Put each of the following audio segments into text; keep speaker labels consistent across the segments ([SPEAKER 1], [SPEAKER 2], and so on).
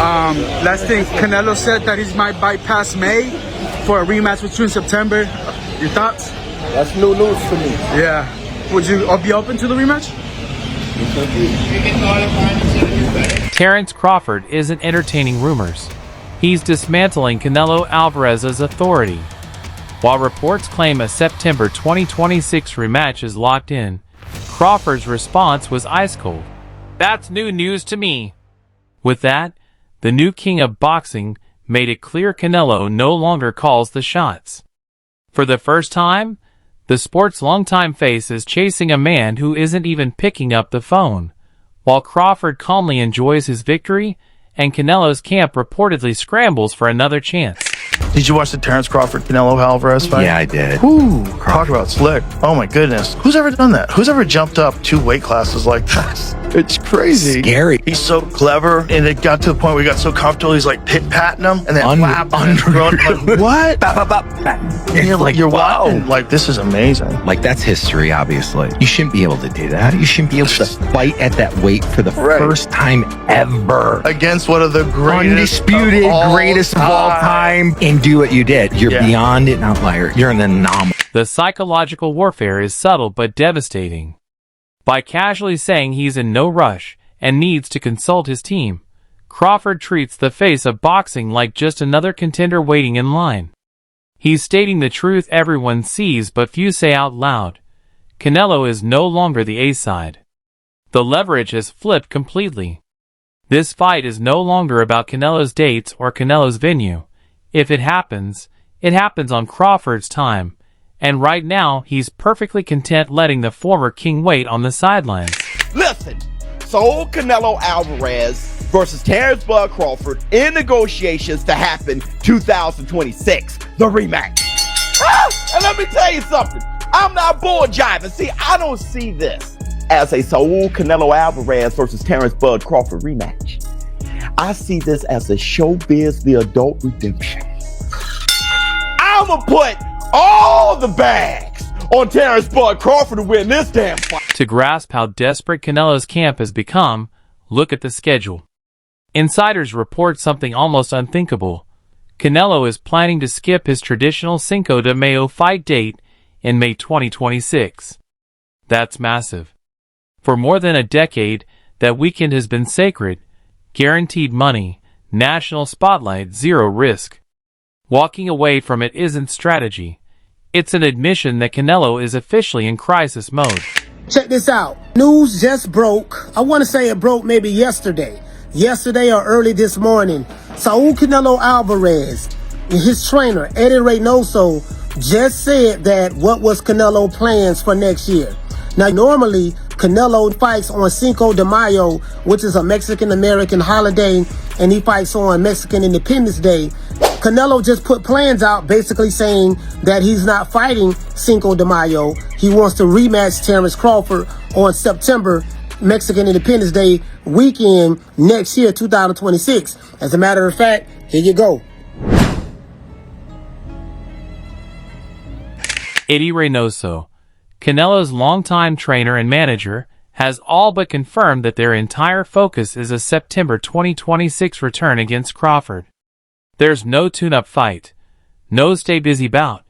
[SPEAKER 1] Last thing, Canelo said that he might bypass May for a rematch between September. Your thoughts?
[SPEAKER 2] That's new news for me.
[SPEAKER 1] Yeah. Would you be open to the rematch?
[SPEAKER 3] Terence Crawford isn't entertaining rumors. He's dismantling Canelo Alvarez's authority. While reports claim a September 2026 rematch is locked in, Crawford's response was ice cold. "That's new news to me." With that, the new king of boxing made it clear Canelo no longer calls the shots. For the first time, the sport's longtime face is chasing a man who isn't even picking up the phone. While Crawford calmly enjoys his victory, and Canelo's camp reportedly scrambles for another chance.
[SPEAKER 4] Did you watch the Terence Crawford Canelo Alvarez fight?
[SPEAKER 5] Yeah, I did.
[SPEAKER 4] Ooh, talk about slick. Oh my goodness. Who's ever done that? Who's ever jumped up 2 weight classes like that? It's crazy.
[SPEAKER 5] Scary.
[SPEAKER 4] He's so clever, and it got to the point where he got so comfortable, he's like pit-patting him, and then like, what? And you're like, you're
[SPEAKER 5] wow.
[SPEAKER 4] watching, like, this is amazing.
[SPEAKER 5] Like, that's history, obviously. You shouldn't be able to do that. You shouldn't be able to fight at that weight for the first time ever.
[SPEAKER 4] Against one of the greatest
[SPEAKER 5] Undisputed greatest of all time. And do what you did. You're beyond an outlier. You're an anomaly.
[SPEAKER 3] The psychological warfare is subtle but devastating. By casually saying he's in no rush and needs to consult his team, Crawford treats the face of boxing like just another contender waiting in line. He's stating the truth everyone sees but few say out loud. Canelo is no longer the A-side. The leverage has flipped completely. This fight is no longer about Canelo's dates or Canelo's venue. If it happens on Crawford's time. And right now, he's perfectly content letting the former king wait on the sidelines.
[SPEAKER 2] Listen, so Canelo Alvarez versus Terence Bud Crawford in negotiations to happen 2026, the rematch. And let me tell you something. I'm not bull jiving. See, I don't see this as a Saul Canelo Alvarez versus Terence Bud Crawford rematch. I see this as a showbiz, the adult redemption. I'm gonna put all the bags on Terence Bud Crawford to win this damn fight.
[SPEAKER 3] To grasp how desperate Canelo's camp has become, look at the schedule. Insiders report something almost unthinkable. Canelo is planning to skip his traditional Cinco de Mayo fight date in May 2026. That's massive. For more than a decade, that weekend has been sacred. Guaranteed money, national spotlight, zero risk. Walking away from it isn't strategy. It's an admission that Canelo is officially in crisis mode.
[SPEAKER 6] Check this out. News just broke. I want to say it broke maybe yesterday or early this morning. Saul Canelo Alvarez and his trainer, Eddie Reynoso, just said that what was Canelo plans for next year. Now, normally, Canelo fights on Cinco de Mayo, which is a Mexican-American holiday, and he fights on Mexican Independence Day. Canelo just put plans out basically saying that he's not fighting Cinco de Mayo. He wants to rematch Terence Crawford on September Mexican Independence Day weekend next year, 2026. As a matter of fact, here you go.
[SPEAKER 3] Eddie Reynoso, Canelo's longtime trainer and manager, has all but confirmed that their entire focus is a September 2026 return against Crawford. There's no tune-up fight, no stay busy bout.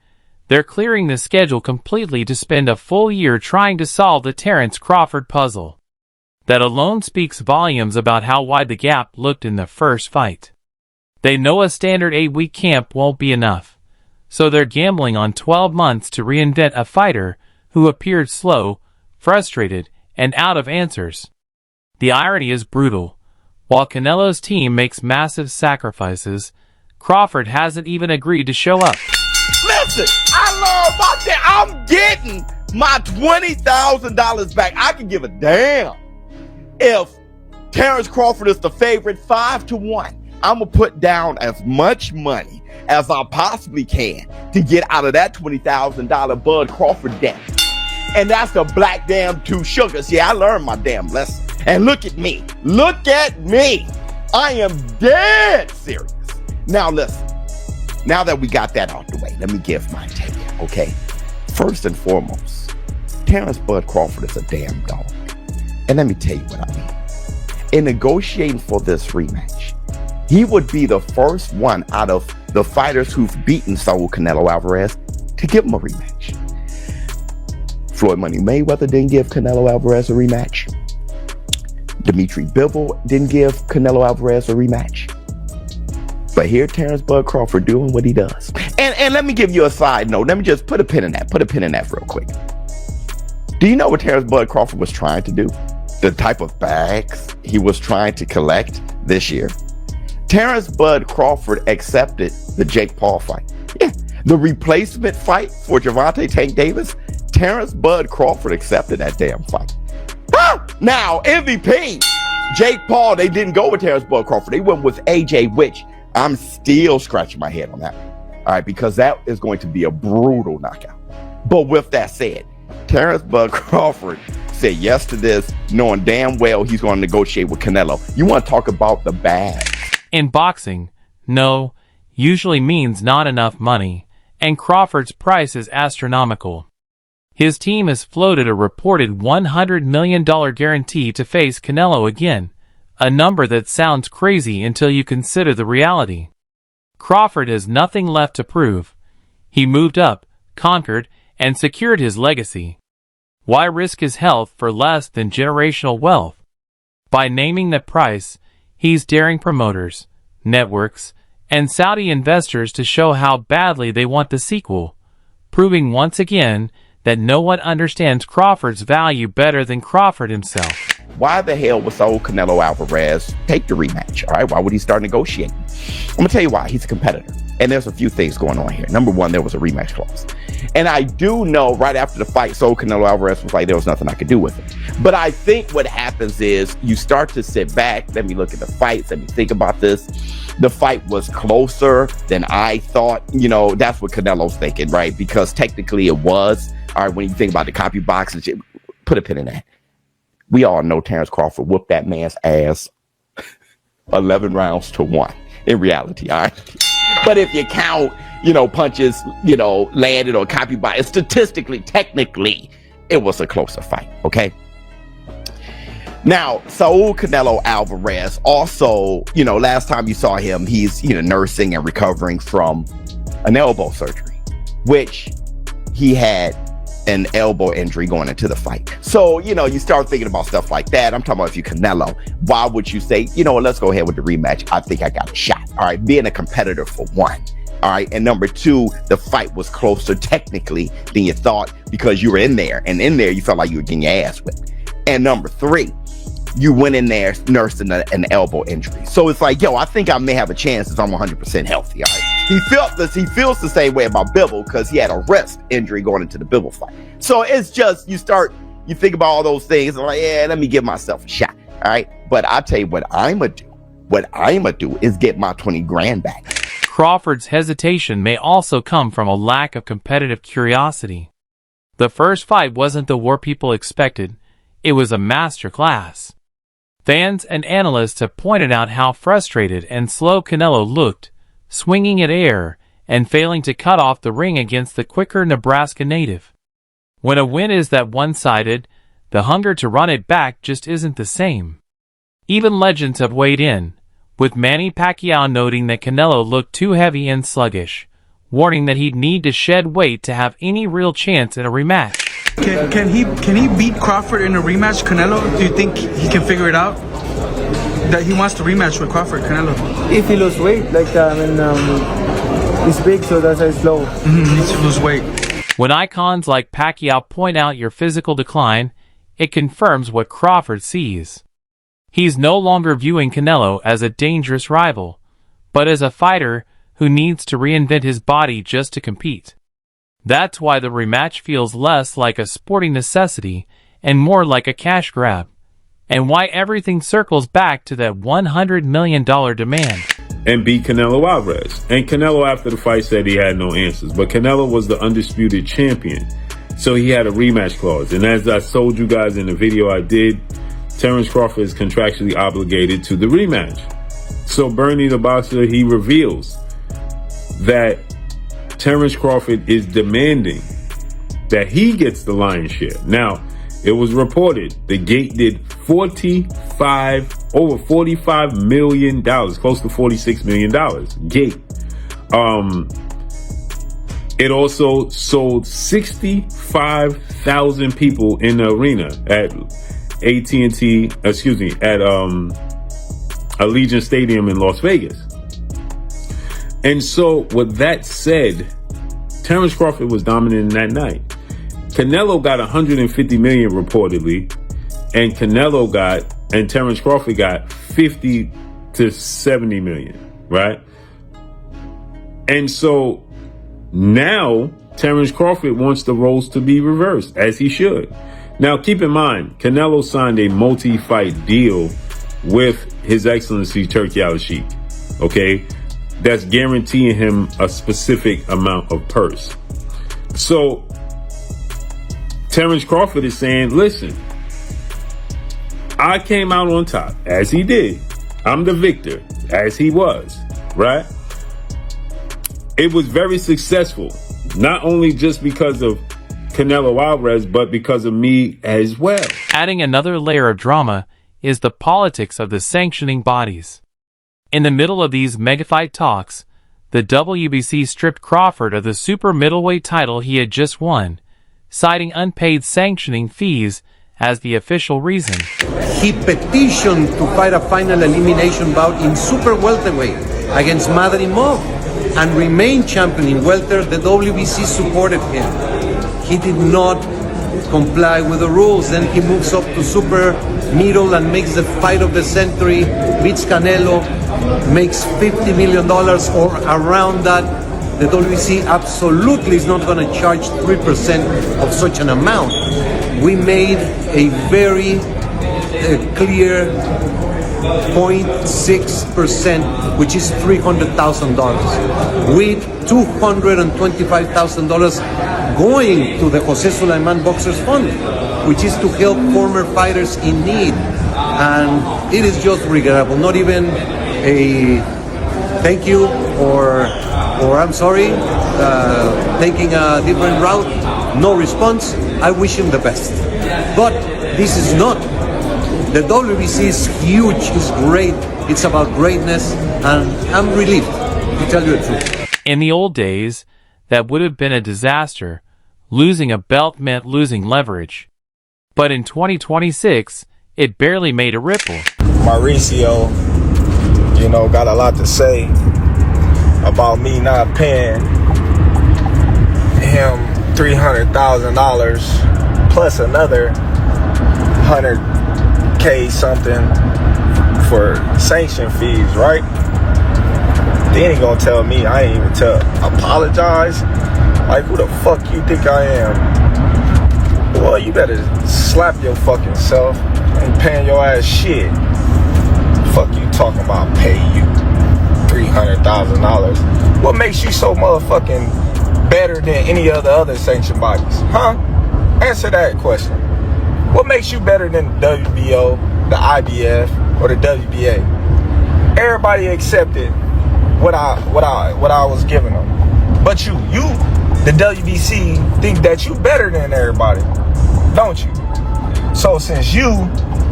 [SPEAKER 3] They're clearing the schedule completely to spend a full year trying to solve the Terence Crawford puzzle. That alone speaks volumes about how wide the gap looked in the first fight. They know a standard 8-week camp won't be enough, so they're gambling on 12 months to reinvent a fighter who appeared slow, frustrated, and out of answers. The irony is brutal. While Canelo's team makes massive sacrifices, Crawford hasn't even agreed to show up.
[SPEAKER 2] Listen, I love my damn. I'm getting my $20,000 back. I can give a damn if Terence Crawford is the favorite 5-1. I'm gonna put down as much money as I possibly can to get out of that $20,000 Bud Crawford debt. And that's the black damn 2 sugars. Yeah, I learned my damn lesson. And look at me. Look at me. I am dead serious. Now listen, now that we got that out the way, let me give my take, okay? First and foremost, Terence Bud Crawford is a damn dog. And let me tell you what I mean. In negotiating for this rematch, he would be the first one out of the fighters who've beaten Saul Canelo Alvarez to give him a rematch. Floyd Money Mayweather didn't give Canelo Alvarez a rematch. Dimitri Bivol didn't give Canelo Alvarez a rematch. But here Terence Bud Crawford doing what he does. And let me give you a side note. Let me just put a pin in that. Put a pin in that real quick. Do you know what Terence Bud Crawford was trying to do? The type of bags he was trying to collect this year? Terence Bud Crawford accepted the Jake Paul fight. Yeah, the replacement fight for Gervonta Tank Davis. Terence Bud Crawford accepted that damn fight. Now, MVP, Jake Paul, they didn't go with Terence Bud Crawford. They went with AJ, which I'm still scratching my head on that. All right, because that is going to be a brutal knockout. But with that said, Terence Bud Crawford said yes to this, knowing damn well he's going to negotiate with Canelo. You want to talk about the bag?
[SPEAKER 3] In boxing, no usually means not enough money, and Crawford's price is astronomical. His team has floated a reported $100 million guarantee to face Canelo again, a number that sounds crazy until you consider the reality. Crawford has nothing left to prove. He moved up, conquered, and secured his legacy. Why risk his health for less than generational wealth? By naming the price, he's daring promoters, networks, and Saudi investors to show how badly they want the sequel, proving once again that no one understands Crawford's value better than Crawford himself.
[SPEAKER 2] Why the hell would Saul Canelo Alvarez take the rematch? All right, why would he start negotiating? I'm gonna tell you why. He's a competitor, and there's a few things going on here. Number one, there was a rematch clause, and I do know right after the fight, Saul Canelo Alvarez was like, there was nothing I could do with it. But I think what happens is you start to sit back. Let me look at the fights. Let me think about this. The fight was closer than I thought. You know, that's what Canelo's thinking, right? Because technically it was. All right, when you think about the copy box and shit, put a pin in that. We all know Terence Crawford whooped that man's ass 11 rounds to 1 in reality, all right? But if you count, punches, landed or copy box, statistically, technically, it was a closer fight, okay? Now, Saul Canelo Alvarez also, last time you saw him, he's, nursing and recovering from an elbow surgery, which he had an elbow injury going into the fight. So, you start thinking about stuff like that. I'm talking about if you Canelo, why would you say, let's go ahead with the rematch? I think I got a shot. All right, being a competitor for one. All right, and number two, the fight was closer technically than you thought because you were in there, and in there you felt like you were getting your ass whipped. And number three, you went in there nursing an elbow injury. So it's like, I think I may have a chance if I'm 100% healthy. All right. He feels the same way about Bivol because he had a wrist injury going into the Bivol fight. So it's just, you think about all those things and like, let me give myself a shot. All right. But I tell you what I'ma do is get my 20 grand back.
[SPEAKER 3] Crawford's hesitation may also come from a lack of competitive curiosity. The first fight wasn't the war people expected. It was a masterclass. Fans and analysts have pointed out how frustrated and slow Canelo looked, swinging at air and failing to cut off the ring against the quicker Nebraska native. When a win is that one-sided, the hunger to run it back just isn't the same. Even legends have weighed in, with Manny Pacquiao noting that Canelo looked too heavy and sluggish, warning that he'd need to shed weight to have any real chance in a rematch.
[SPEAKER 1] Can he beat Crawford in a rematch, Canelo? Do you think he can figure it out? That he wants to rematch with Crawford, Canelo?
[SPEAKER 7] If he loses weight, he's big, so that's why it's low.
[SPEAKER 1] He needs to lose weight.
[SPEAKER 3] When icons like Pacquiao point out your physical decline, it confirms what Crawford sees. He's no longer viewing Canelo as a dangerous rival, but as a fighter who needs to reinvent his body just to compete. That's why the rematch feels less like a sporting necessity and more like a cash grab, and why everything circles back to that $100 million demand.
[SPEAKER 8] And beat Canelo Alvarez. And Canelo after the fight said he had no answers, but Canelo was the undisputed champion, so he had a rematch clause. And as I told you guys in the video I did, Terence Crawford is contractually obligated to the rematch. So Bernie the boxer, he reveals that Terence Crawford is demanding that he gets the lion's share. Now, it was reported the gate did $45 over $45 million, close to $46 million gate. It also sold 65,000 people in the arena at Allegiant Stadium in Las Vegas. And so with that said, Terence Crawford was dominant in that night. Canelo got 150 million reportedly, and Terence Crawford got 50 to 70 million, right? And so now Terence Crawford wants the roles to be reversed, as he should. Now, keep in mind, Canelo signed a multi-fight deal with His Excellency Turki Al-Sheikh, okay? That's guaranteeing him a specific amount of purse. So Terence Crawford is saying, listen, I came out on top, as he did. I'm the victor, as he was, right? It was very successful, not only just because of Canelo Alvarez, but because of me as well.
[SPEAKER 3] Adding another layer of drama is the politics of the sanctioning bodies. In the middle of these mega-fight talks, the WBC stripped Crawford of the super middleweight title he had just won, citing unpaid sanctioning fees as the official reason.
[SPEAKER 9] He petitioned to fight a final elimination bout in super welterweight against Madrimov and remain champion in welter. The WBC supported him. He did not comply with the rules. Then he moves up to super middle and makes the fight of the century, beats Canelo, makes $50 million or around that. The WBC absolutely is not going to charge 3% of such an amount. We made a very clear 0.6%, which is $300,000, with $225,000 going to the Jose Sulaiman Boxers Fund, which is to help former fighters in need. And it is just regrettable. Not even a thank you or I'm sorry, taking a different route, no response. I wish him the best. But this is not. The WBC is huge, it's great, it's about greatness, and I'm relieved, to tell you the truth.
[SPEAKER 3] In the old days, that would have been a disaster. Losing a belt meant losing leverage. But in 2026, it barely made a ripple.
[SPEAKER 10] Mauricio, got a lot to say about me not paying him $300,000 plus another $100K something for sanction fees, right? They ain't gonna tell me I ain't even apologize. Like, who the fuck you think I am? Well, you better slap your fucking self. Ain't paying your ass shit. Fuck you talking about pay you $300,000. What makes you so motherfucking better than any of the other sanctioned bodies? Huh? Answer that question. What makes you better than the WBO, the IBF, or the WBA? Everybody accepted what I was giving them. But you, the WBC, think that you better than everybody, don't you? So since you,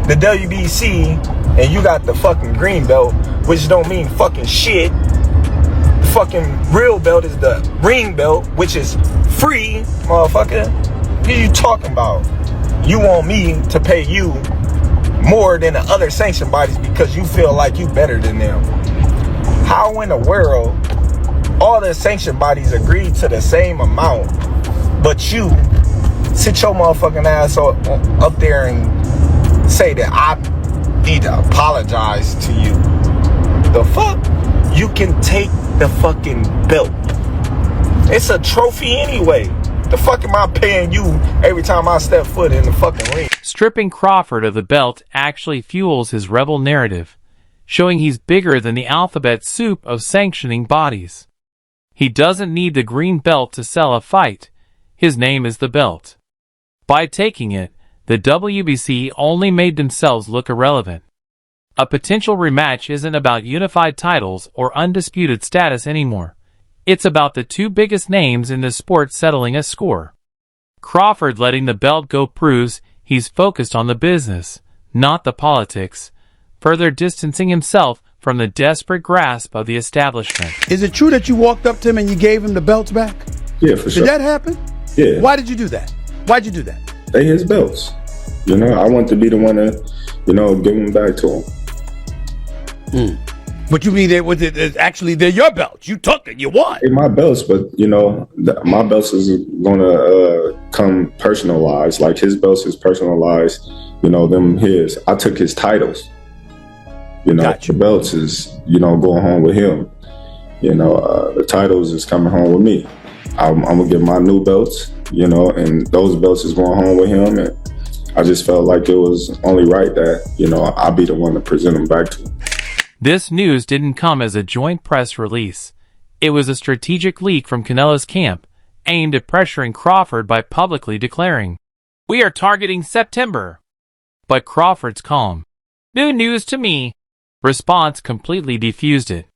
[SPEAKER 10] the WBC, and you got the fucking green belt, which don't mean fucking shit. The fucking real belt is the ring belt, which is free, motherfucker. What are you talking about? You want me to pay you more than the other sanctioned bodies because you feel like you better than them. How in the world all the sanctioned bodies agreed to the same amount, but you sit your motherfucking ass up there and say that I need to apologize to you? The fuck? You can take the fucking belt. It's a trophy anyway. The fuck am I paying you every time I step foot in the fucking ring?
[SPEAKER 3] Stripping Crawford of the belt actually fuels his rebel narrative, showing he's bigger than the alphabet soup of sanctioning bodies. He doesn't need the green belt to sell a fight. His name is the belt. By taking it, the WBC only made themselves look irrelevant. A potential rematch isn't about unified titles or undisputed status anymore. It's about the two biggest names in the sport settling a score. Crawford letting the belt go proves he's focused on the business, not the politics. further distancing himself from the desperate grasp of the establishment.
[SPEAKER 11] Is it true that you walked up to him and you gave him the belts back?
[SPEAKER 8] Yeah, for sure.
[SPEAKER 11] Did that happen?
[SPEAKER 8] Yeah.
[SPEAKER 11] Why did you do that? Why'd you do that?
[SPEAKER 8] They his belts. You know, I want to be the one to, you know, give them back to him.
[SPEAKER 11] But you mean actually they're your belts? You took it, you won.
[SPEAKER 8] They're my belts, but you know, my belts is gonna come personalized. Like his belts is personalized. You know, them his. I took his titles. You know, the belts is, you know, going home with him. You know, the titles is coming home with me. I'm gonna get my new belts. You know, and those belts is going home with him. And I just felt like it was only right that, you know, I'll be the one to present them back to him.
[SPEAKER 3] This news didn't come as a joint press release. It was a strategic leak from Canelo's camp, aimed at pressuring Crawford by publicly declaring, "We are targeting September." But Crawford's calm, "New news to me," response completely defused it.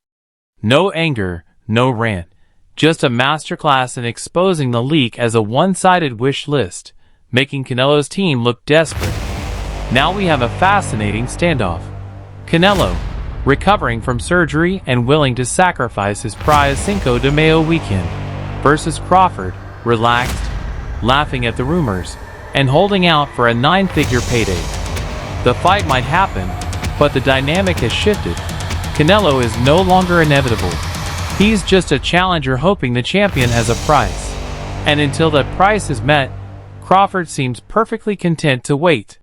[SPEAKER 3] No anger, no rant, just a masterclass in exposing the leak as a one-sided wish list, making Canelo's team look desperate. Now we have a fascinating standoff. Canelo, recovering from surgery and willing to sacrifice his prize Cinco de Mayo weekend, versus Crawford, relaxed, laughing at the rumors, and holding out for a 9-figure payday. The fight might happen, but the dynamic has shifted. Canelo is no longer inevitable. He's just a challenger hoping the champion has a price. And until that price is met, Crawford seems perfectly content to wait.